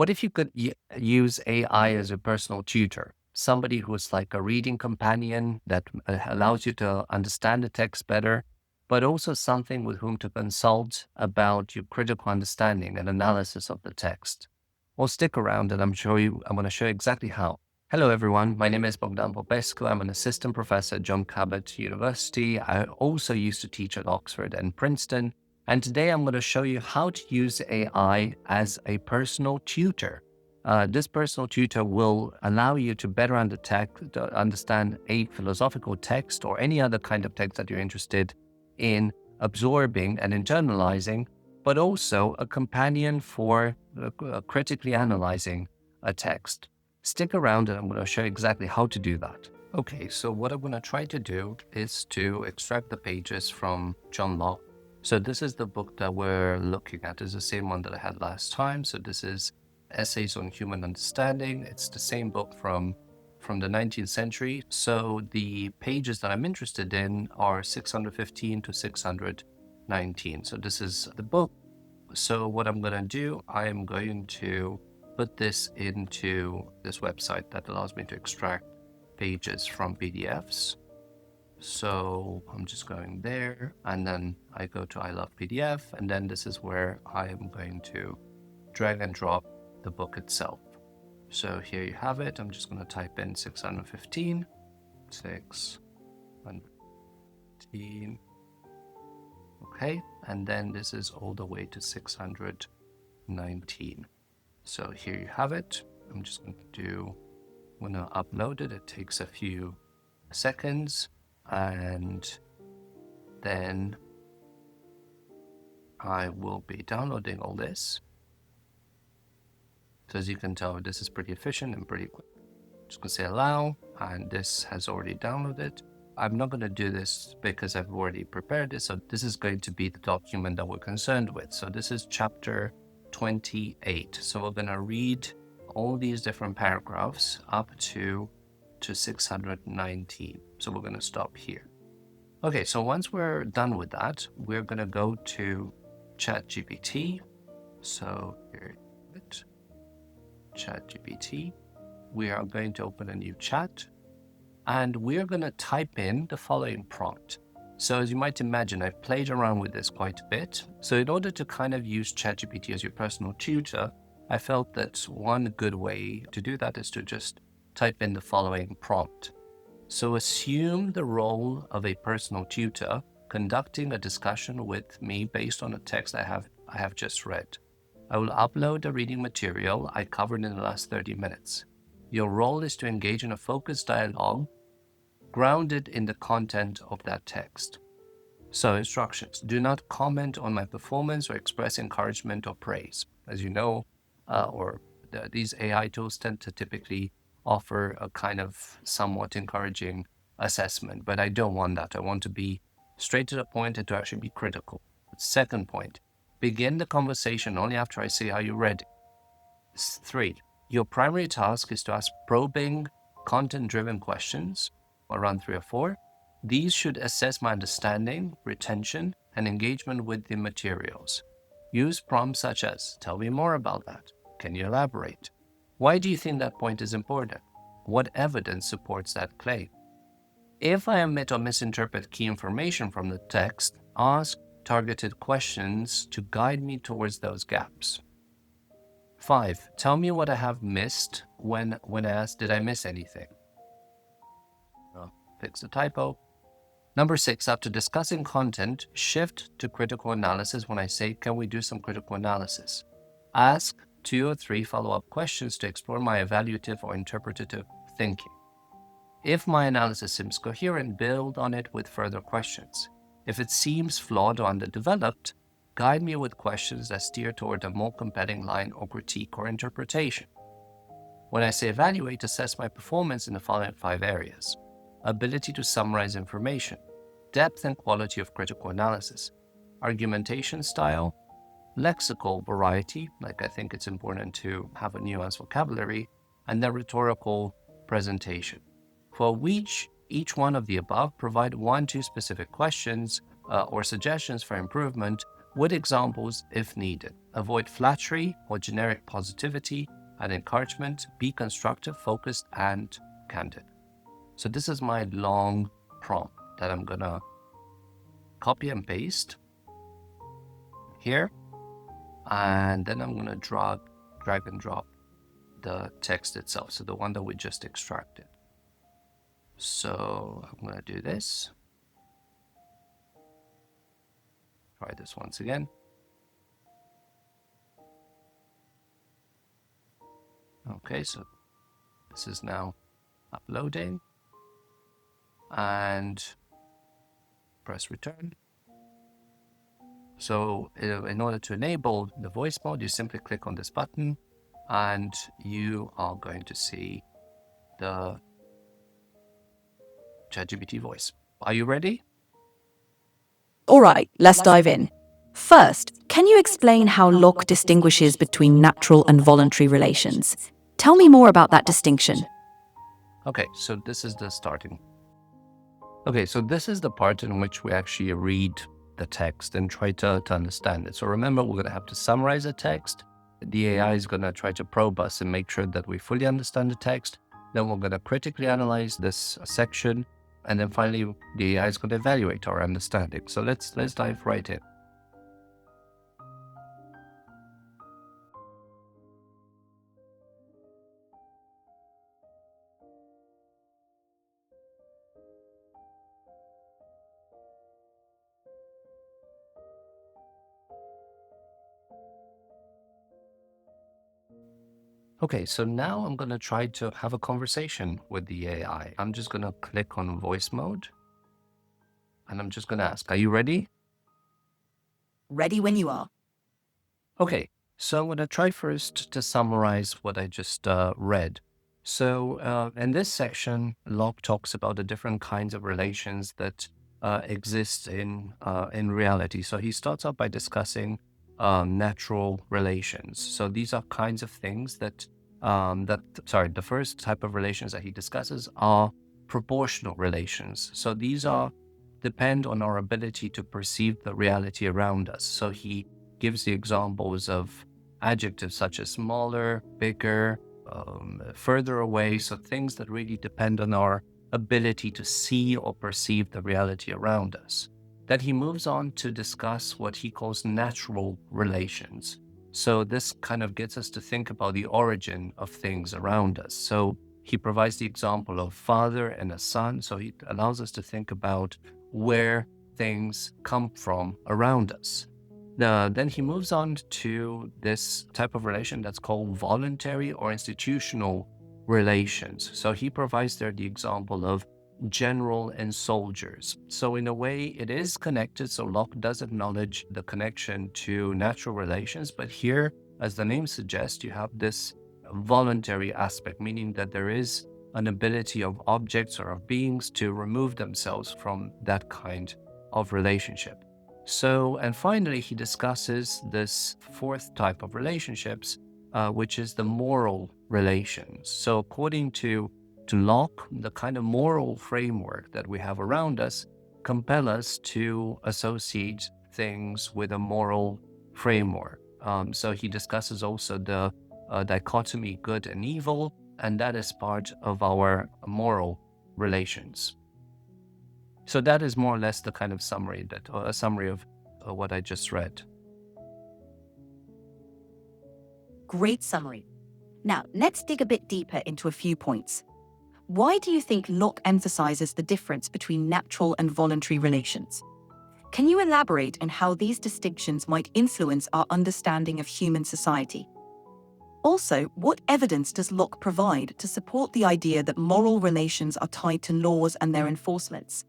What if you could use AI as a personal tutor? Somebody who's like a reading companion that allows you to understand the text better, but also something with whom to consult about your critical understanding and analysis of the text. Well, stick around and I'm going to show you exactly how. Hello, everyone. My name is Bogdan Popescu. I'm an assistant professor at John Cabot University. I also used to teach at Oxford and Princeton. And today I'm going to show you how to use AI as a personal tutor. This personal tutor will allow you to better understand a philosophical text or any other kind of text that you're interested in absorbing and internalizing, but also a companion for critically analyzing a text. Stick around and I'm going to show you exactly how to do that. Okay, so what I'm going to try to do is to extract the pages from John Locke. So this is the book that we're looking at. It's the same one that I had last time. So this is Essays on Human Understanding. It's the same book from the 19th century. So the pages that I'm interested in are 615 to 619. So this is the book. So what I'm going to do, I am going to put this into this website that allows me to extract pages from PDFs. So I'm just going there and then I go to I love PDF, and then this is where I am going to drag and drop the book itself. So here you have it. I'm just going to type in 615, 615. Okay, and then this is all the way to 619. So here you have it. I'm just going to upload it. It takes a few seconds, and then I will be downloading all this. So as you can tell, this is pretty efficient and pretty quick. Just gonna say allow, and this has already downloaded. I'm not going to do this because I've already prepared this. So this is going to be the document that we're concerned with. So this is chapter 28. So we're going to read all these different paragraphs up to 619. So we're going to stop here. Okay, so once we're done with that, we're going to go to ChatGPT. So here it, ChatGPT. We are going to open a new chat, and we're going to type in the following prompt. So as you might imagine, I've played around with this quite a bit. So in order to kind of use ChatGPT as your personal tutor, I felt that one good way to do that is to just type in the following prompt. So assume the role of a personal tutor conducting a discussion with me based on a text I have just read. I will upload the reading material I covered in the last 30 minutes. Your role is to engage in a focused dialogue grounded in the content of that text. So instructions: do not comment on my performance or express encouragement or praise. As you know, these AI tools tend to typically offer a kind of somewhat encouraging assessment, but I don't want that. I want to be straight to the point and to actually be critical. Second point, begin the conversation only after I say how you read it. 3, your primary task is to ask probing, content-driven questions, around 3 or 4. These should assess my understanding, retention, and engagement with the materials. Use prompts such as, tell me more about that. Can you elaborate? Why do you think that point is important? What evidence supports that claim? If I omit or misinterpret key information from the text, ask targeted questions to guide me towards those gaps. 5, tell me what I have missed when I ask, did I miss anything? Fix the typo. Number 6, after discussing content, shift to critical analysis when I say, can we do some critical analysis? Ask 2 or 3 follow-up questions to explore my evaluative or interpretative thinking. If my analysis seems coherent, build on it with further questions. If it seems flawed or underdeveloped, guide me with questions that steer toward a more compelling line or critique or interpretation. When I say evaluate, assess my performance in the following 5 areas: ability to summarize information, depth and quality of critical analysis, argumentation style, lexical variety, like I think it's important to have a nuanced vocabulary, and then rhetorical presentation. For each one of the above, provide 1-2 specific questions or suggestions for improvement with examples if needed. Avoid flattery or generic positivity and encouragement. Be constructive, focused, and candid. So this is my long prompt that I'm gonna copy and paste here. And then I'm gonna drag and drop the text itself. So the one that we just extracted. So I'm gonna do this. Try this once again. Okay, so this is now uploading, and press return. So in order to enable the voice mode, you simply click on this button and you are going to see the ChatGPT voice. Are you ready? All right, let's dive in. First, can you explain how Locke distinguishes between natural and voluntary relations? Tell me more about that distinction. Okay, so this is the starting. Okay, so this is the part in which we actually read the text and try to understand it. So remember, we're going to have to summarize the text. The AI is going to try to probe us and make sure that we fully understand the text. Then we're going to critically analyze this section. And then finally, the AI is going to evaluate our understanding. So let's dive right in. Okay, so now I'm going to try to have a conversation with the AI. I'm just going to click on voice mode. And I'm just going to ask, are you ready? Ready when you are. Okay, so I'm going to try first to summarize what I just read. So in this section, Locke talks about the different kinds of relations that exist in reality. So he starts out by discussing natural relations. So these are kinds of things that the first type of relations that he discusses are proportional relations. So these depend on our ability to perceive the reality around us. So he gives the examples of adjectives such as smaller, bigger, further away. So things that really depend on our ability to see or perceive the reality around us. Then he moves on to discuss what he calls natural relations. So this kind of gets us to think about the origin of things around us. So he provides the example of father and a son. So he allows us to think about where things come from around us. Then he moves on to this type of relation that's called voluntary or institutional relations. So he provides there the example of general and soldiers. So in a way, it is connected. So Locke does acknowledge the connection to natural relations, but here, as the name suggests, you have this voluntary aspect, meaning that there is an ability of objects or of beings to remove themselves from that kind of relationship. So, and finally, he discusses this fourth type of relationships, which is the moral relations. So, according to Locke, the kind of moral framework that we have around us compel us to associate things with a moral framework. So he discusses also the dichotomy good and evil, and that is part of our moral relations. So that is more or less the kind of summary a summary of what I just read. Great summary. Now, let's dig a bit deeper into a few points. Why do you think Locke emphasizes the difference between natural and voluntary relations? Can you elaborate on how these distinctions might influence our understanding of human society? Also, what evidence does Locke provide to support the idea that moral relations are tied to laws and their enforcements?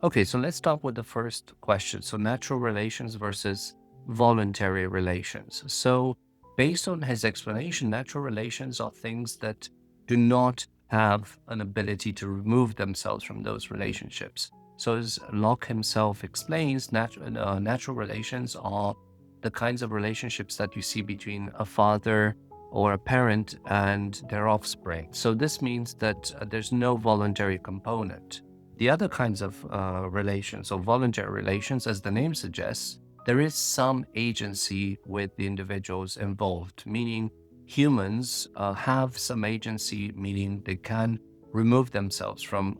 Okay, so let's start with the first question. So natural relations versus voluntary relations. So based on his explanation, natural relations are things that do not have an ability to remove themselves from those relationships. So as Locke himself explains, natural relations are the kinds of relationships that you see between a father or a parent and their offspring. So this means that there's no voluntary component. The other kinds of relations, or voluntary relations, as the name suggests, there is some agency with the individuals involved, meaning humans have some agency, meaning they can remove themselves from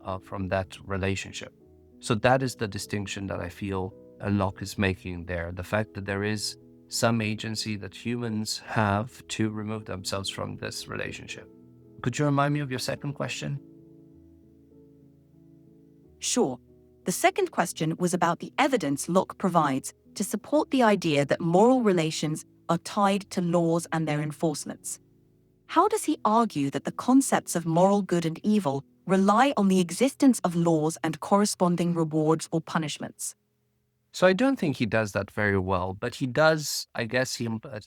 that relationship. So that is the distinction that I feel Locke is making there. The fact that there is some agency that humans have to remove themselves from this relationship. Could you remind me of your second question? Sure. The second question was about the evidence Locke provides to support the idea that moral relations are tied to laws and their enforcements. How does he argue that the concepts of moral good and evil rely on the existence of laws and corresponding rewards or punishments? So I don't think he does that very well, but he does. I guess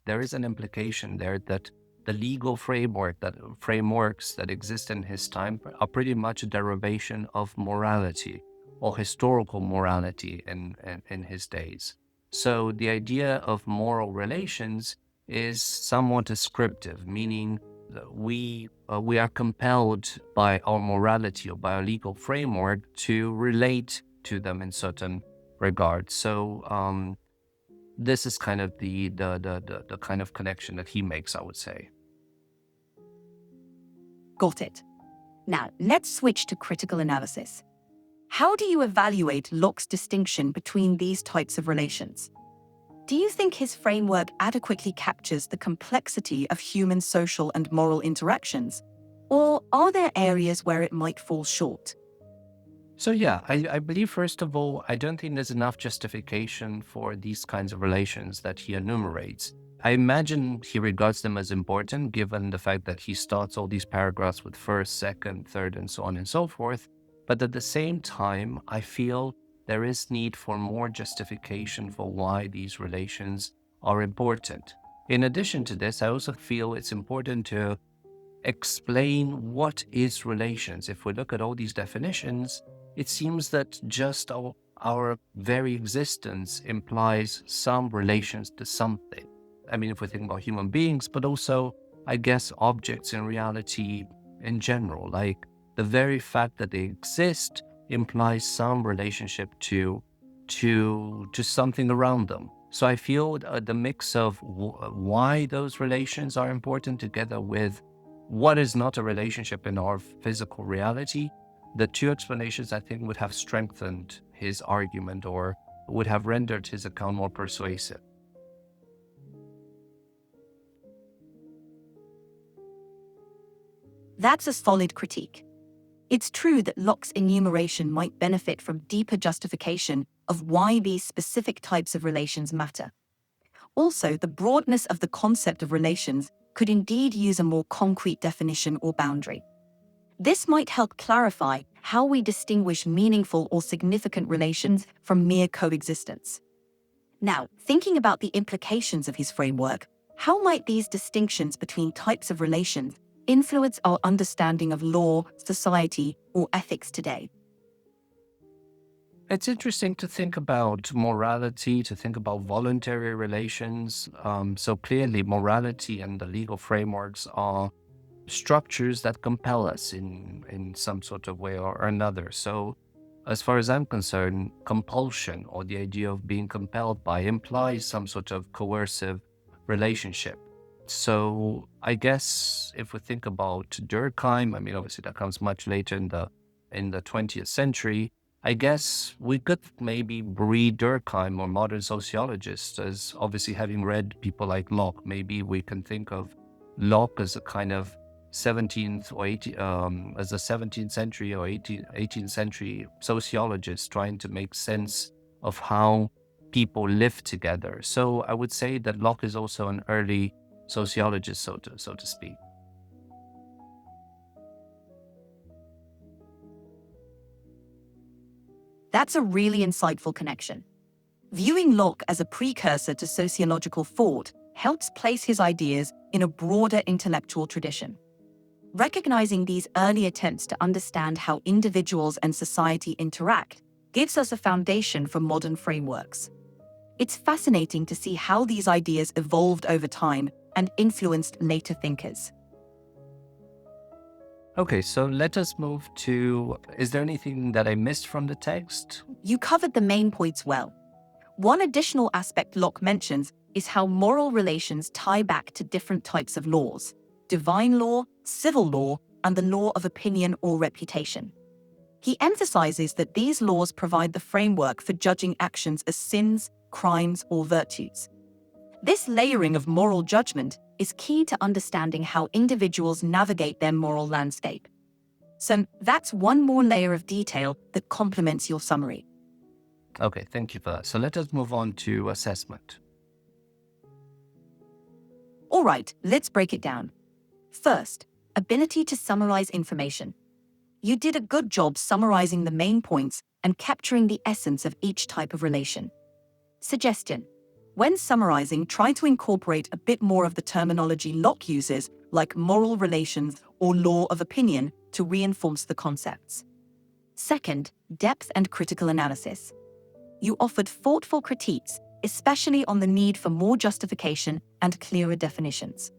there is an implication there that the legal frameworks that exist in his time are pretty much a derivation of morality or historical morality in his days. So the idea of moral relations is somewhat descriptive, meaning that we are compelled by our morality or by our legal framework to relate to them in certain regard. So this is kind of the kind of connection that he makes, I would say. Got it. Now, let's switch to critical analysis. How do you evaluate Locke's distinction between these types of relations? Do you think his framework adequately captures the complexity of human social and moral interactions? Or are there areas where it might fall short? So yeah, I believe first of all, I don't think there's enough justification for these kinds of relations that he enumerates. I imagine he regards them as important given the fact that he starts all these paragraphs with first, second, third, and so on and so forth. But at the same time, I feel there is need for more justification for why these relations are important. In addition to this, I also feel it's important to explain what is relations. If we look at all these definitions, it seems that just our very existence implies some relations to something. I mean, if we think about human beings, but also, I guess, objects in reality in general, like the very fact that they exist implies some relationship to something around them. So I feel the mix of why those relations are important together with what is not a relationship in our physical reality, the two explanations I think would have strengthened his argument or would have rendered his account more persuasive. That's a solid critique. It's true that Locke's enumeration might benefit from deeper justification of why these specific types of relations matter. Also, the broadness of the concept of relations could indeed use a more concrete definition or boundary. This might help clarify how we distinguish meaningful or significant relations from mere coexistence. Now, thinking about the implications of his framework, how might these distinctions between types of relations influence our understanding of law, society, or ethics today? It's interesting to think about morality, to think about voluntary relations. So clearly, morality and the legal frameworks are structures that compel us in some sort of way or another. So, as far as I'm concerned, compulsion or the idea of being compelled by implies some sort of coercive relationship. So, I guess if we think about Durkheim, I mean, obviously that comes much later in the 20th century. I guess we could maybe read Durkheim or modern sociologists as obviously having read people like Locke. Maybe we can think of Locke as a kind of 17th or 18th, as a 17th century or 18th century sociologist trying to make sense of how people live together. So I would say that Locke is also an early sociologist, so to speak. That's a really insightful connection. Viewing Locke as a precursor to sociological thought helps place his ideas in a broader intellectual tradition. Recognizing these early attempts to understand how individuals and society interact gives us a foundation for modern frameworks. It's fascinating to see how these ideas evolved over time and influenced later thinkers. Okay, so let us move to, is there anything that I missed from the text? You covered the main points well. One additional aspect Locke mentions is how moral relations tie back to different types of laws: divine law, civil law, and the law of opinion or reputation. He emphasizes that these laws provide the framework for judging actions as sins, crimes, or virtues. This layering of moral judgment is key to understanding how individuals navigate their moral landscape. So that's one more layer of detail that complements your summary. Okay, thank you for that. So let us move on to assessment. All right, let's break it down. First, ability to summarize information. You did a good job summarizing the main points and capturing the essence of each type of relation. Suggestion: when summarizing, try to incorporate a bit more of the terminology Locke uses, like moral relations or law of opinion, to reinforce the concepts. Second, depth and critical analysis. You offered thoughtful critiques, especially on the need for more justification and clearer definitions.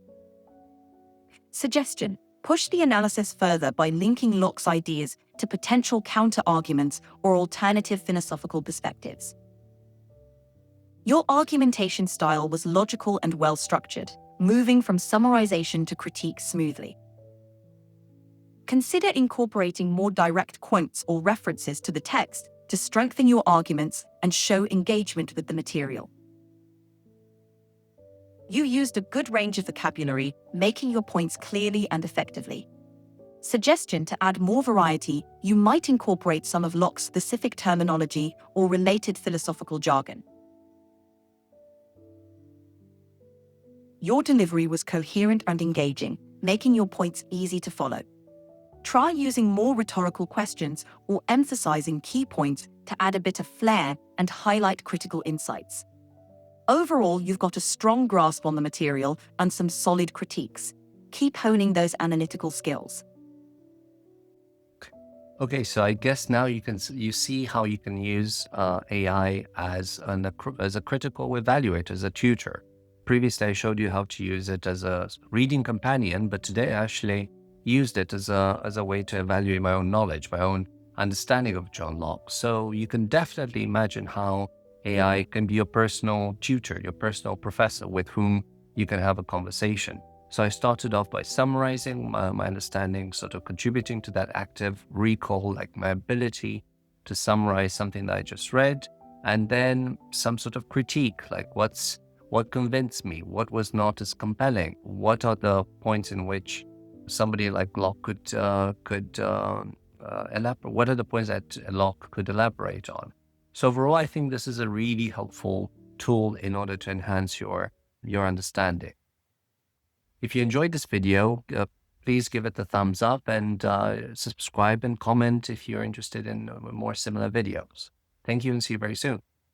Suggestion: push the analysis further by linking Locke's ideas to potential counter-arguments or alternative philosophical perspectives. Your argumentation style was logical and well-structured, moving from summarization to critique smoothly. Consider incorporating more direct quotes or references to the text to strengthen your arguments and show engagement with the material. You used a good range of vocabulary, making your points clearly and effectively. Suggestion: to add more variety, you might incorporate some of Locke's specific terminology or related philosophical jargon. Your delivery was coherent and engaging, making your points easy to follow. Try using more rhetorical questions or emphasizing key points to add a bit of flair and highlight critical insights. Overall, you've got a strong grasp on the material and some solid critiques. Keep honing those analytical skills. Okay, so I guess now you see how you can use AI as a critical evaluator, as a tutor. Previously, I showed you how to use it as a reading companion, but today I actually used it as a way to evaluate my own knowledge, my own understanding of John Locke. So you can definitely imagine how AI can be your personal tutor, your personal professor with whom you can have a conversation. So I started off by summarizing my understanding, sort of contributing to that active recall, like my ability to summarize something that I just read, and then some sort of critique, like what convinced me, what was not as compelling, what are the points in which somebody like Locke could elaborate, what are the points that Locke could elaborate on. So overall, I think this is a really helpful tool in order to enhance your understanding. If you enjoyed this video, please give it a thumbs up and subscribe and comment if you're interested in more similar videos. Thank you and see you very soon.